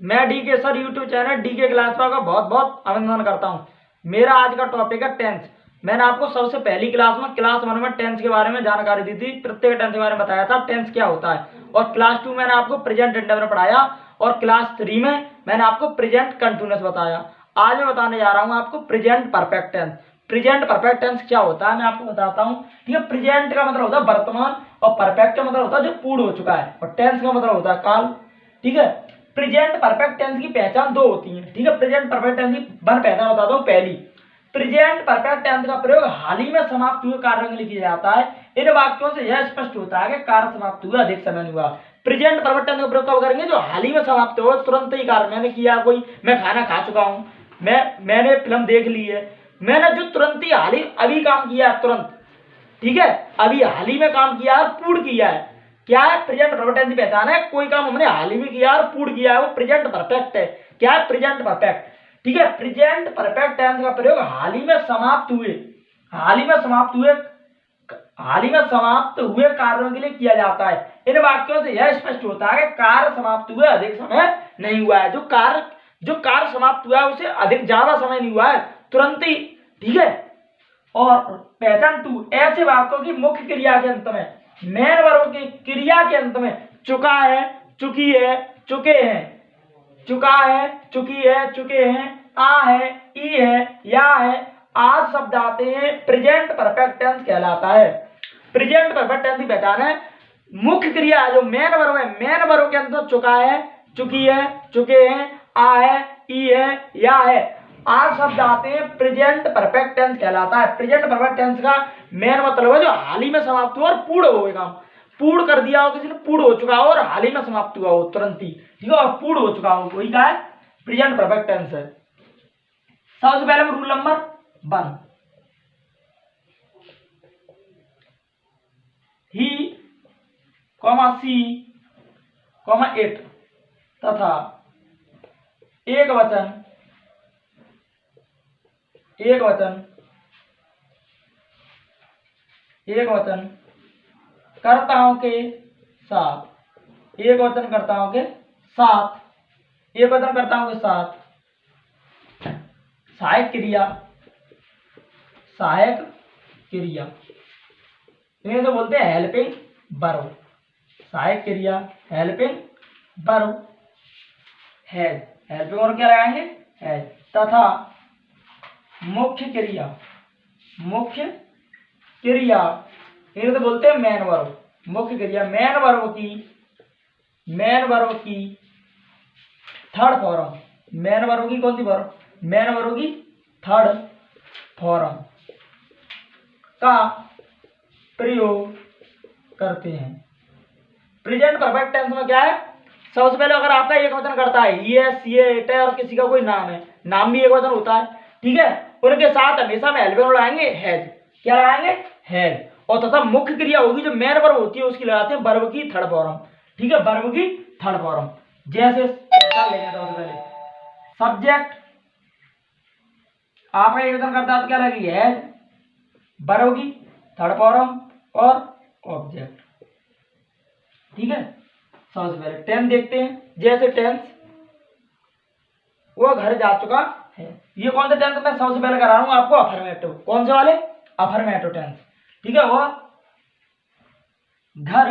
मैं DK sir YouTube channel DK class का बहुत बहुत अभिनंदन करता हूँ। मेरा आज का टॉपिक है टेंस। मैंने आपको सबसे पहली क्लास में क्लास 1 में टेंस के बारे में जानकारी दी थी, प्रत्येक टेंस के बारे में बताया था टेंस क्या होता है। और क्लास 2 मैंने आपको प्रेजेंट इंडेफिनिट पढ़ाया और क्लास 3 में मैंने आपको प्रेजेंट कंटिन्यूअस बताया। आज मैं बताने जा रहा हूँ आपको present perfect tense. Present perfect tense क्या होता है मैं आपको बताता हूँ। ठीक है, प्रेजेंट का मतलब होता है वर्तमान और परफेक्ट का मतलब होता है जो पूर्ण हो चुका है, और टेंस का मतलब होता है काल। ठीक है, प्रेजेंट परफेक्ट टेंस की पहचान दो होती है। ठीक है, प्रेजेंट परफेक्ट टेंस की पहचान बताता हूँ। पहली, प्रेजेंट परफेक्ट टेंस का प्रयोग हाल ही में समाप्त हुए कार्यों के लिए किया जाता है। इन वाक्यों से यह स्पष्ट होता है कि कार्य समाप्त हुआ अधिक समय नहीं हुआ। प्रेजेंट परफेक्ट टेंस का प्रयोग कब करेंगे? जो हाल ही में समाप्त हो, तुरंत ही कार्य मैंने किया, कोई मैं खाना खा चुका हूं, मैंने फिल्म देख ली है, मैंने जो तुरंत ही हाल ही अभी काम किया है तुरंत। ठीक है, अभी हाल ही में काम किया है, पूर्ण किया है। क्या है? प्रेजेंट परफेक्ट टेंस की पहचान है कोई काम हमने हाल ही में किया और पूर्ण किया है, वो प्रेजेंट परफेक्ट है। क्या है? Present perfect. ठीक है, प्रेजेंट परफेक्ट टेंस का प्रयोग हाल ही में समाप्त हुए कार्यों के लिए किया जाता है। इन वाक्यों से यह स्पष्ट होता है कि कार्य समाप्त हुए अधिक समय नहीं हुआ है। जो कार्य समाप्त हुआ है उसे अधिक ज्यादा समय नहीं हुआ है, तुरंत ही। ठीक है, और पहचान 2, ऐसे वाक्यों की मुख्य क्रिया के अंत में, मेन वर्ब की क्रिया के अंत में चुका है, चुकी है, चुके हैं, चुका है, चुकी है, चुके हैं, आ है, ई है, या है, आज शब्द आते हैं, प्रेजेंट परफेक्ट टेंस कहलाता है। प्रेजेंट परफेक्ट टेंस की पहचान है मुख्य क्रिया जो मेन वर्ब है, मेन वर्ब के अंदर चुका है, चुकी है, चुके हैं, आ है, ई है, या है, आज शब्द आते हैं, प्रेजेंट परफेक्ट टेंस कहलाता है। प्रेजेंट परफेक्ट टेंस का मेन मतलब है जो हाल ही में समाप्त हुआ और पूर्ण हो गया, पूर्ण कर दिया हो किसी ने, पूर्ण हो चुका हो और हाल ही में समाप्त हुआ हो तुरंत ही। ठीक है, और पूर्ण हो चुका हो, वही क्या है? प्रेजेंट परफेक्ट टेंस है। सबसे पहले हम rule number 1, he see it तथा एक वचन कर्ताओं के साथ, एक वचन कर्ताओं के साथ सहायक क्रिया इन्हें तो बोलते हैं हेल्पिंग वर्ब। सहायक क्रिया हेल्पिंग वर्ब है, हेल्पिंग और क्या लगाएंगे? है। तथा मुख्य क्रिया इन्हें तो बोलते हैं मेन वर्ब। मुख्य क्रिया मेन वर्ब की थर्ड फॉर्म, मेन वर्ब की कौन सी फॉर्म? मेन वर्ब की थर्ड फॉर्म का प्रयोग करते हैं। प्रेजेंट परफेक्ट टेंस में क्या है? सबसे पहले अगर आपका एक वचन करता है, ये सी इट है और किसी का कोई नाम है, नाम भी एक वचन होता है। ठीक है, उनके साथ हमेशा में हेल्पिंग लगाएंगे हैज। क्या लगाएंगे? हैज। और तथा मुख्य क्रिया होगी जो मेन वर्ब होती है उसकी लगाते हैं वर्ब की थर्ड फॉर्म। ठीक है, वर्ब की थर्ड फॉर्म। जैसे लेंगे सबसे पहले सब्जेक्ट, आपका एक वचन करता है तो क्या लगेगी? हैज, वर्ब की थर्ड फॉर्म और ऑब्जेक्ट। ठीक है, सबसे पहले टेंस देखते हैं। जैसे टेंस, वो घर जा चुका है, ये कौन सा टेंस मैं सबसे पहले करा रहा हूं आपको? अफर्मेटिव। कौन से वाले? Affirmative tense. ठीक है, वो घर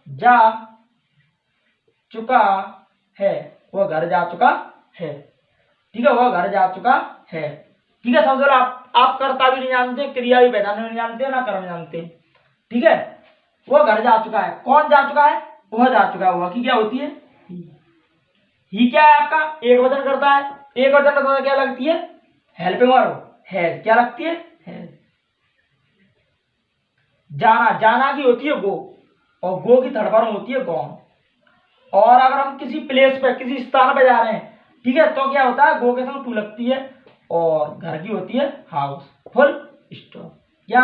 जा चुका है, वो घर जा चुका है। ठीक है, वो घर जा चुका है। ठीक है, सबसे पहले आप कर्ता भी नहीं जानते, क्रिया भी पहचानने नहीं जानते, ना कर्म जानते। ठीक है, वो घर जा चुका है, कौन जा चुका है? वह जा चुका है। वह की क्या होती है? ही क्या है आपका? एक वचन करता है, एक वचन करता है क्या लगती है? Helping verb has. क्या लगती है? हैज। जाना की होती है गो, और गो की थर्ड फॉर्म होती है गॉन। और अगर हम किसी प्लेस पे, किसी स्थान पे जा रहे हैं, ठीक है, तो क्या होता है? गो के संग टू लगती है, और घर की होती है हाउस। Full stop. क्या?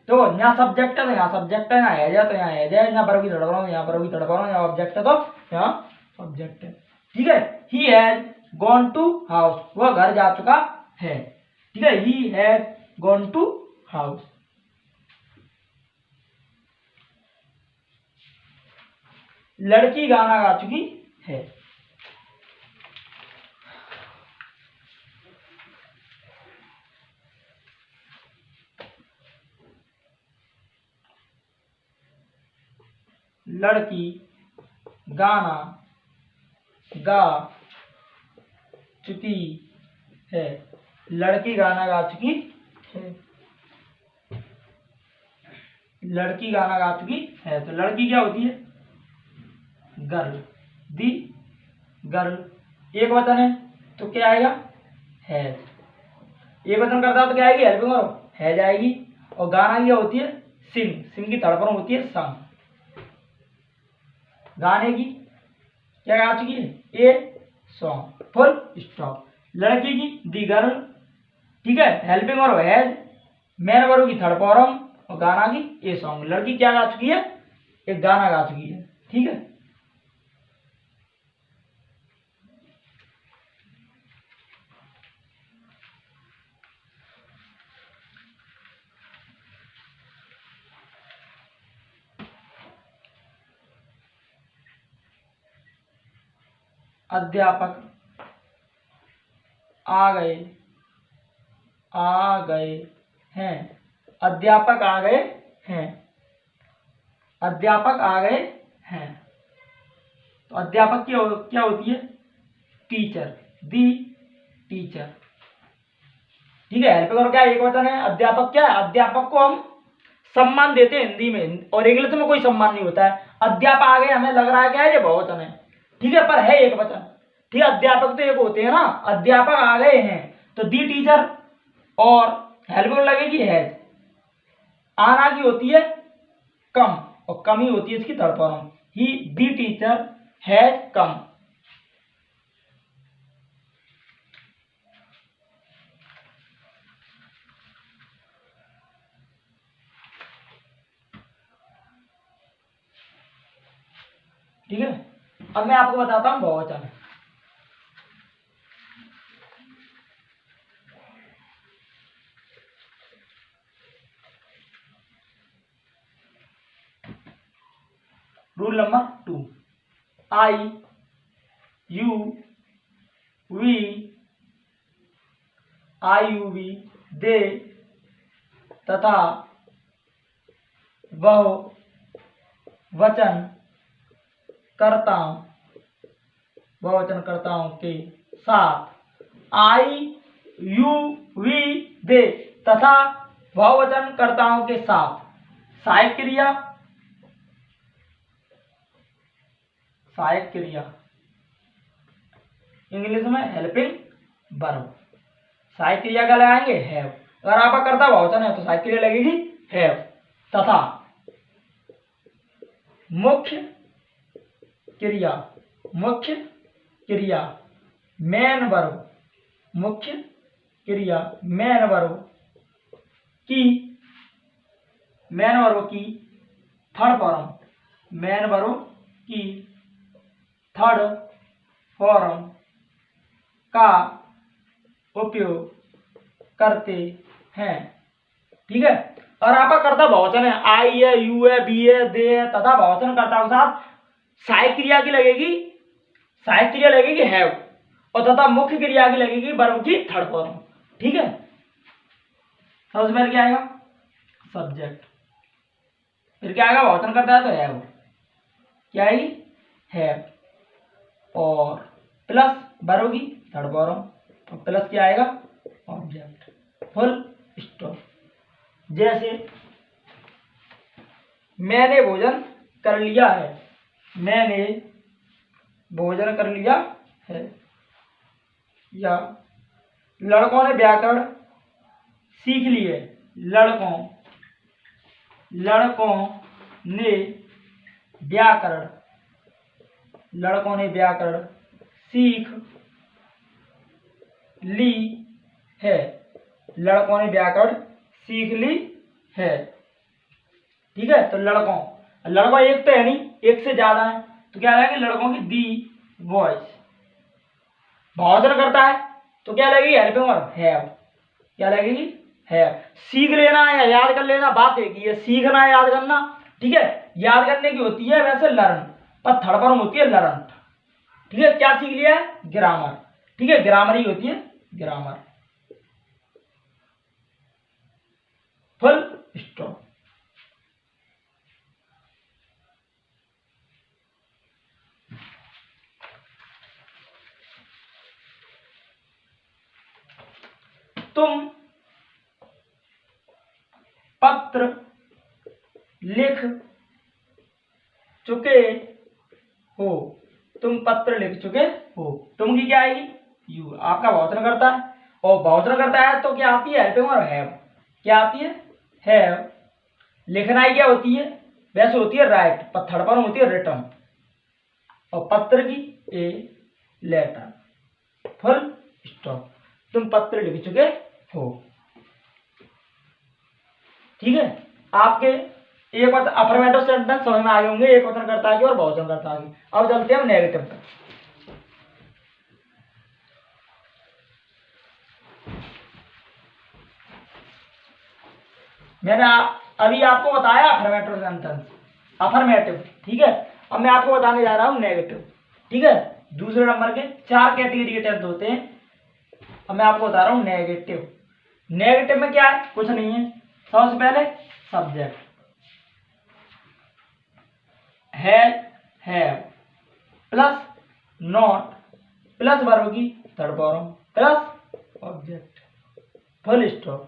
तो यहाँ सब्जेक्ट है तो यहाँ सब्जेक्ट है, यहाँ हैज है तो यहाँ हैज है, यहाँ वर्ब की थर्ड फॉर्म, यहाँ वर्ब की थर्ड फॉर्म, यहाँ ऑब्जेक्ट है तो यहाँ ऑब्जेक्ट है। ठीक है, he has gone to house, वह घर जा चुका है। ठीक है, he has gone to house. लड़की गाना गा चुकी है। लड़की गाना गा चुकी है। लड़की गाना गा चुकी है। लड़की गाना गा चुकी है। तो लड़की क्या होती है? गर्ल। दी गर्ल एक वचन है तो क्या आएगा? हैज। एक वचन करता है तो क्या आएगी? हेल्पिंग वर्ब हैज आएगी। और गाना क्या होती है? सिंग। सिंग की थर्ड फॉर्म होती है संग। गाने की क्या गा चुकी है? A song. Full stop. लड़की की दी गर्ल, ठीक है, helping verb has, main verb की थर्ड फॉर्म और गाना की ए सॉन्ग। लड़की क्या गा चुकी है? एक गाना गा चुकी है, ठीक है। अध्यापक आ गए हैं। अध्यापक आ गए हैं। अध्यापक आ गए हैं। तो अध्यापक क्या होती है? टीचर। दी टीचर, ठीक है। हेल्पिंग वर्ब क्या है? एक वचन है। अध्यापक क्या है? अध्यापक को हम सम्मान देते हैं हिंदी में, और इंग्लिश में कोई सम्मान नहीं होता है। अध्यापक आ गए, हमें लग रहा है क्या है? ये बहुवचन है, ठीक है, पर है एक वचन, ठीक है। अध्यापक तो एक होते हैं ना। अध्यापक आ गए हैं तो दी टीचर, और हेल्पिंग वर्ब लगेगी हैज। आना की होती है कम, और कम ही होती है इसकी third form. He the teacher has come. ठीक है। अब मैं आपको बताता हूं बहुवचन। Rule number 2, I, you, we, IUV, they तथा वह वचन कर्ताओं, बहुवचनकर्ताओं के साथ। आई, यू, वी, दे तथा बहुवचनकर्ताओं के साथ सहायक क्रिया, सहायक क्रिया इंग्लिश में हेल्पिंग वर्ब। सहायक क्रिया का लगाएंगे हैव। अगर आपका कर्ता बहुवचन है तो सहायक क्रिया लगेगी हैव। तथा मुख्य क्रिया, मुख्य क्रिया मेन वर्ब, मुख्य क्रिया मेन वर्ब की, मेन वर्ब की थर्ड फॉर्म, मेन वर्ब की थर्ड फॉर्म का उपयोग करते हैं, ठीक है। और आपका कर्ता बहुवचन है, आई है, यू है, बी है, दे है तथा बहुवचन कर्ता के साथ सहायक क्रिया की लगेगी, सहायक क्रिया लगेगी हैव, और तथा मुख्य क्रिया की लगेगी वर्ब की थर्ड फॉर्म, ठीक है। सबसे पहले क्या आएगा? सब्जेक्ट। फिर क्या आएगा? बहुवचन करता है तो हैव, क्या आएगी? हैव, और प्लस वर्ब की थर्ड फॉर्म, और प्लस क्या आएगा? ऑब्जेक्ट। Full stop. जैसे मैंने भोजन कर लिया है, मैंने भोजन कर लिया है, या लड़कों ने व्याकरण सीख लिए, लड़कों ने व्याकरण, लड़कों ने व्याकरण सीख ली है, लड़कों ने व्याकरण सीख ली है, ठीक है। तो लड़कों एक तो है नहीं, एक से ज्यादा है, तो क्या लगेगा? लड़कों की दी बॉयज। बहुवचन करता है तो क्या लगेगी? हेल्पिंग वर्ब हैव, क्या लगेगी? हैव। सीख लेना या याद कर लेना बात एक ही है, सीखना याद करना, ठीक है। याद करने की होती है वैसे लर्न, पर थर्ड फॉर्म होती है लर्न, ठीक है। क्या सीख लिया है? ग्रामर, ठीक है, ग्रामर ही होती है ग्रामर। Full stop. तुम पत्र लिख चुके हो। तुम पत्र लिख चुके हो। तुम की क्या आएगी? यू। आपका बहुवचन करता है, और बहुवचन करता है तो क्या आती है? हेल्पिंग और हैव। क्या आती है? हैव। लिखना ही क्या होती है? वैसे होती है राइट, पर थर्ड फॉर्म होती है रिटर्न। और पत्र की ए लेटर। Full stop. तुम पत्र लिख चुके हो। ठीक है। आपके एक बात अफर्मेटिव सेंटेंस समझ में आ गए होंगे, एक वचन करता है और बहुवचन करता है। अब चलते हैं हम नेगेटिव पर। मैंने अभी आपको बताया अफर्मेटिव सेंटेंस, अफर्मेटिव। ठीक है। अब मैं आपको बताने जा रहा हूं नेगेटिव। ठीक है। दूसरे नंबर के 4 कैटेगरी के टेंस होते हैं। अब मैं आपको बता रहा हूं नेगेटिव। नेगेटिव में क्या है? कुछ नहीं है। सबसे पहले subject have plus not plus verb की third form plus object. Full stop.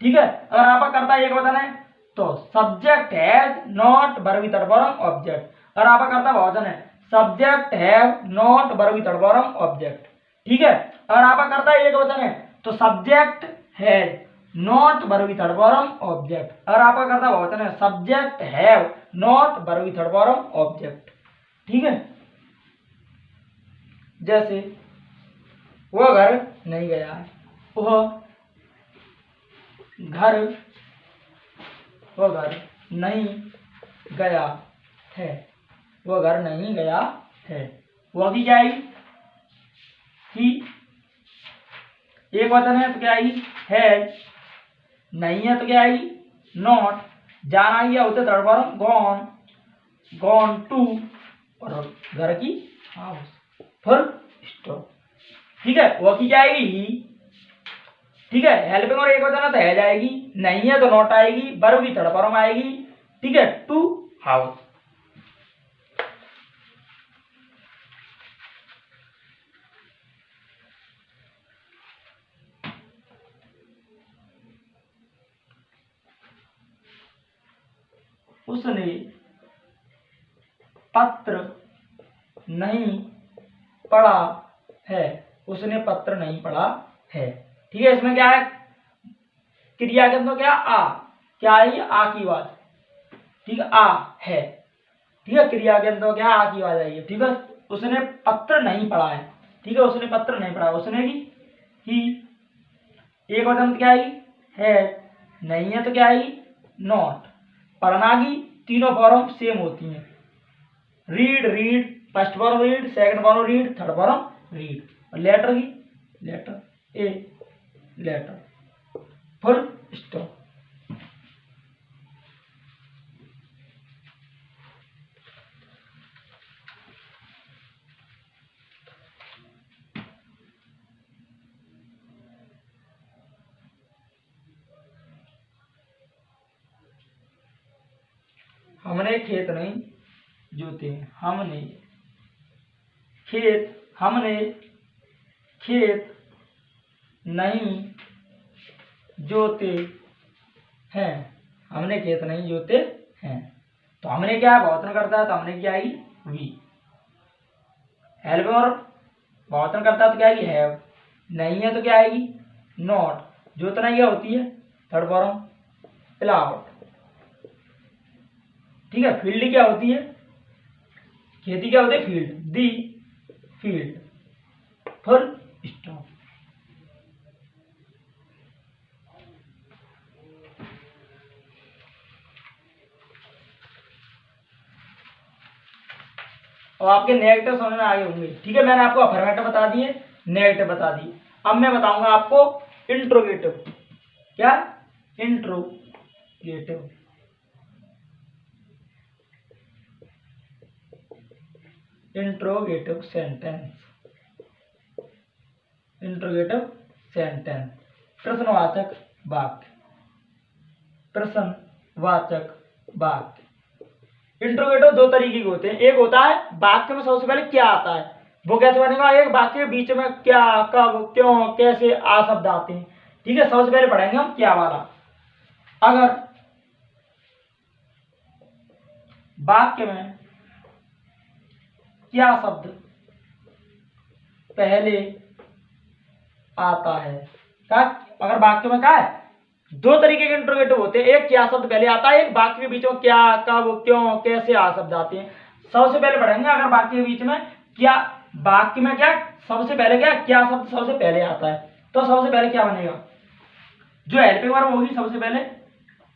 ठीक है। अगर आपका करता है एक वचन है तो सब्जेक्ट हैज नॉट वर्ब की थर्ड फॉर्म ऑब्जेक्ट। अगर आपका करता बहुवचन है सब्जेक्ट हैव नॉट वर्ब की थर्ड फॉर्म ऑब्जेक्ट। ठीक है। अगर आपका करता है एक वचन है तो सब्जेक्ट हैज नॉट वर्ब की थर्ड फॉर्म ऑब्जेक्ट। अगर आपका करता बहुवचन है सब्जेक्ट हैव नॉट वर्ब की थर्ड फॉर्म ऑब्जेक्ट। ठीक है। जैसे वो घर नहीं गया है, वह घर नहीं गया है, वो घर नहीं गया है। वो भी क्या आएगी? ही। एक वचन है तो क्या आएगी? हैज। नहीं है तो क्या आएगी? नॉट। जाना ही होते थर्ड फॉर्म गॉन टू, और घर की हाउस। Full stop. ठीक है। वो की क्या आएगी? ही। ठीक है। हेल्पिंग और एक वचन है तो है जाएगी, नहीं है तो नॉट आएगी, वर्ब भी थर्ड फॉर्म आएगी। ठीक है। To house. उसने पत्र नहीं पढ़ा है। उसने पत्र नहीं पढ़ा है। ठीक है। इसमें क्या है? क्रिया के अंदर क्या? क्या आई? आ की आवाज। ठीक है। आ है। ठीक है। क्रिया के अंदर क्या? आ की आवाज आई है। ठीक है। उसने पत्र नहीं पढ़ा है। ठीक है। उसने पत्र नहीं पढ़ा। उसने ही। एक वचन क्या आएगी? है। नहीं है तो क्या आएगी? नॉट। पढ़ना की तीनों फॉर्म सेम होती हैं। Read first form read, second form read, third form read. और लेटर की letter a letter. Full stop. हमने खेत नहीं जोते। हमने खेत नहीं जोते हैं। हमने खेत नहीं जोते हैं। तो हमने क्या है? बहुवचन करता है तो हमने क्या आएगी? वी। हेल्प और बहुवचन करता है तो क्या आएगी? हैव। नहीं है तो क्या आएगी? नॉट। जोतना क्या होती है? Third form ploughed. ठीक है। फील्ड क्या होती है? खेती क्या होती है? फील्ड। दी फील्ड। Full stop. और आपके नेगेटिव समझ में आ गए होंगे। ठीक है। मैंने आपको अफर्मेटिव बता दिए, नेगेटिव बता दिए। अब मैं बताऊंगा आपको इंट्रोगेटिव। क्या? Interrogative. Interrogative sentence. Interrogative sentence. प्रश्नवाचक वाक्य। प्रश्नवाचक वाक्य। इंट्रोगेटिव दो तरीके के होते हैं। एक होता है वाक्य में सबसे पहले क्या आता है वो कैसे बनेगा। एक वाक्य के बीच में क्या, कब, क्यों, कैसे आ शब्द आते हैं। ठीक है, सबसे पहले पढ़ेंगे हम क्या वाला। अगर वाक्य में क्या शब्द पहले आता है, क्या अगर वाक्य में क्या है, दो तरीके के इंट्रोगेटिव होते हैं, एक क्या शब्द पहले आता है, एक वाक्य के बीच में क्या, कब, क्यों, कैसे आ शब्द आते हैं। सबसे पहले पढ़ेंगे अगर वाक्य के बीच में क्या, वाक्य में क्या सबसे पहले क्या शब्द सबसे पहले आता है, तो सबसे पहले क्या बनेगा, जो हेल्पिंग वर्ब होगी सबसे पहले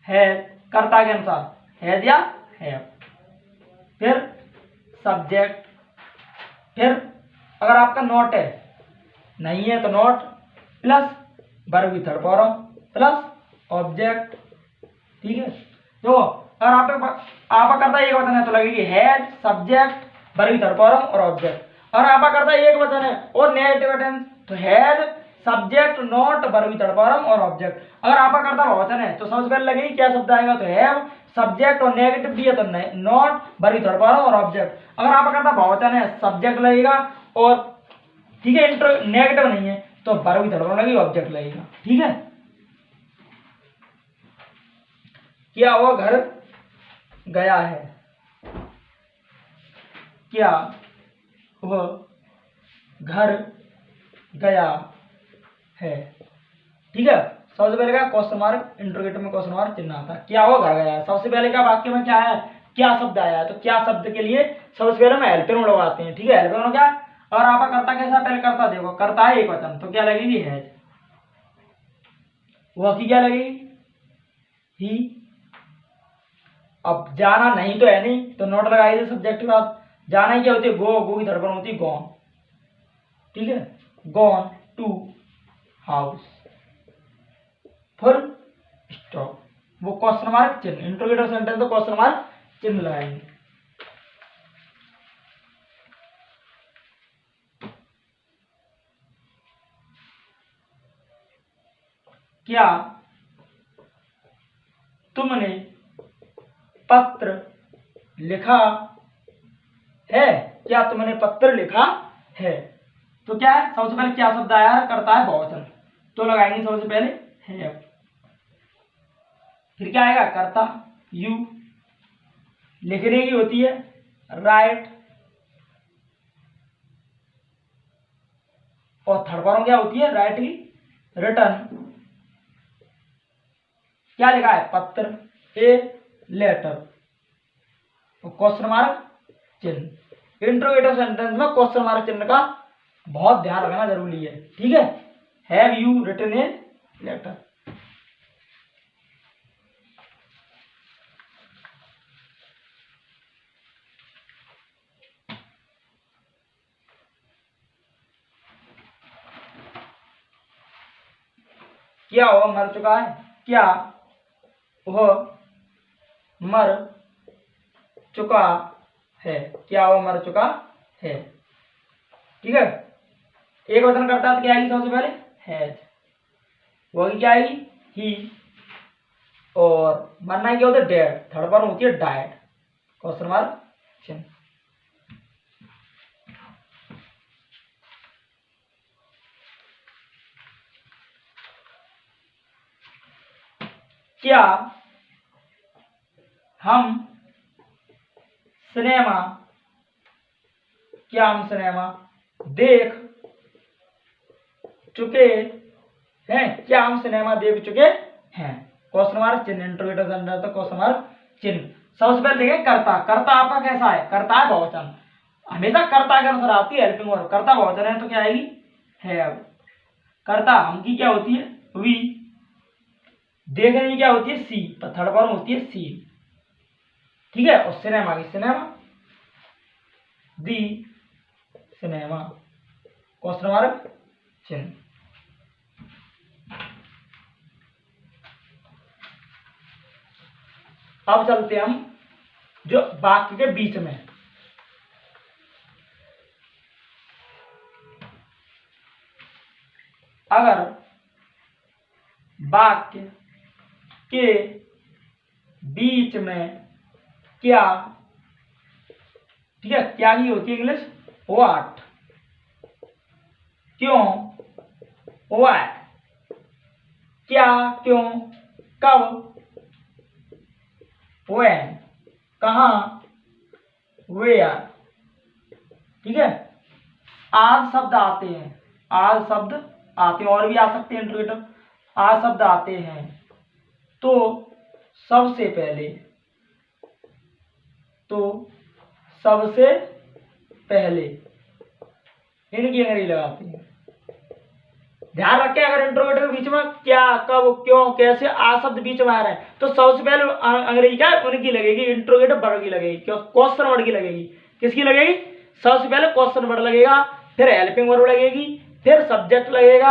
है, कर्ता के अनुसार है या है, फिर सब्जेक्ट, फिर अगर आपका नॉट है, नहीं है तो नॉट, प्लस वर्ब की थर्ड फॉर्म, प्लस ऑब्जेक्ट। ठीक है, तो अगर आपका करता एक वचन है तो लगेगी हैज, सब्जेक्ट, वर्ब की थर्ड फॉर्म और ऑब्जेक्ट। अगर आपका करता एक वचन है और नेगेटिव टेंस तो हैज, सब्जेक्ट, नॉट, वर्ब की थर्ड फॉर्म और ऑब्जेक्ट। अगर आपका करता बहुवचन है तो सबसे पहले लगेगी क्या शब्द आएगा, तो हैव, सब्जेक्ट और नेगेटिव दिया तो नॉट, वर्ब की थर्ड फॉर्म और ऑब्जेक्ट। अगर आपका करता बहुवचन है सब्जेक्ट लगेगा और ठीक है नेगेटिव नहीं है तो वर्ब की थर्ड फॉर्म लगेगी, ऑब्जेक्ट लगेगा। ठीक है, क्या वो घर गया है, क्या वह घर गया है। ठीक है, सबसे पहले क्या क्वेश्चन मार्क, इंटरोगेटिव में क्वेश्चन मार्क चिन्ह आता है, क्या वो घर गया है। सबसे पहले क्या वाक्य में क्या है, क्या शब्द आया है, तो क्या शब्द के लिए सबसे पहले हम हेल्पिंग लगाते हैं। ठीक है, हेल्पिंग क्या, और आपका करता कैसा, पहले करता देखो, करता है एक वचन तो क्या लगेगी हैज, वह की क्या लगेगी ही, अब जाना नहीं तो है नहीं तो नोट लगाइए सब्जेक्ट के बाद, जाना ही क्या होती है, गो की थर्ड फॉर्म होती है गॉन। ठीक है, gone to house, full stop, वो क्वेश्चन मार्क चिन्ह, इंट्रोगेटिव सेंटेंस तो क्वेश्चन मार्क चिन्ह लगाएंगे। क्या तुमने पत्र लिखा है, क्या तुमने पत्र लिखा है, तो क्या है सबसे पहले क्या शब्द आया है, करता है बहुवचन तो लगाएंगे सबसे पहले है, फिर क्या आएगा करता, यू, लिखने की होती है राइट, और थर्ड फॉर्म क्या होती है राइट की, रिटर्न, क्या लिखा है पत्र, ए लेटर, क्वेश्चन मार्क चिन्ह। इंट्रोगेटिव सेंटेंस में क्वेश्चन मार्क चिन्ह का बहुत ध्यान रखना जरूरी है। ठीक है, have you written a letter. क्या वह मर चुका है, क्या वह मर चुका है, क्या वह मर चुका है। ठीक है, एक वचन करता है तो क्या आएगी सबसे पहले हैज, वही क्या आएगी ही, और मरना क्या होता है डेड, थर्ड फॉर्म होती है डाइड, क्वेश्चन मार्क चिन्ह। क्या हम सिनेमा, क्या हम सिनेमा देख चुके हैं, क्या हम सिनेमा देख चुके हैं, क्वेश्चन मार्क चिन्ह, इंट्रोगेटिव सेंटेंस तो क्वेश्चन मार्क चिन्ह। सबसे पहले देखें करता, करता आपका कैसा है, करता है बहुवचन, हमेशा कर्ता के अनुसार आती है हेल्पिंग वर्ब, कर्ता बहुवचन है तो क्या आएगी हैव, कर्ता हम की क्या होती है वी, देखने की क्या होती है सी, तो थर्ड फॉर्म होती है सी। ठीक है, और सिनेमा की सिनेमा, दी सिनेमा, क्वेश्चन मार्क चिन्ह। अब चलते हम जो वाक्य के बीच में, अगर वाक्य के बीच में क्या, ठीक है क्या की होती है इंग्लिश व्हाट, क्यों, व्हाई, क्या, क्यों, कब, when, कहाँ, where। ठीक है। आज शब्द आते हैं, आज शब्द आते हैं, और भी आ सकते हैं इंट्रोगेटिव। आज शब्द आते हैं तो सबसे पहले, तो सबसे पहले इनकी अंग्रेजी लगाते हैं। ध्यान रखें, अगर इंट्रोगेटिव के बीच में क्या, कब, क्यों, कैसे आ शब्द बीच में आ रहा है तो सबसे पहले अंग्रेजी क्या उनकी लगेगी, इंट्रोगेटिव वर्ड की लगेगी, क्यों, क्वेश्चन वर्ड की लगेगी। किसकी लगेगी? सबसे पहले क्वेश्चन वर्ड लगेगा, फिर हेल्पिंग वर्ड लगेगी, फिर सब्जेक्ट लगेगा।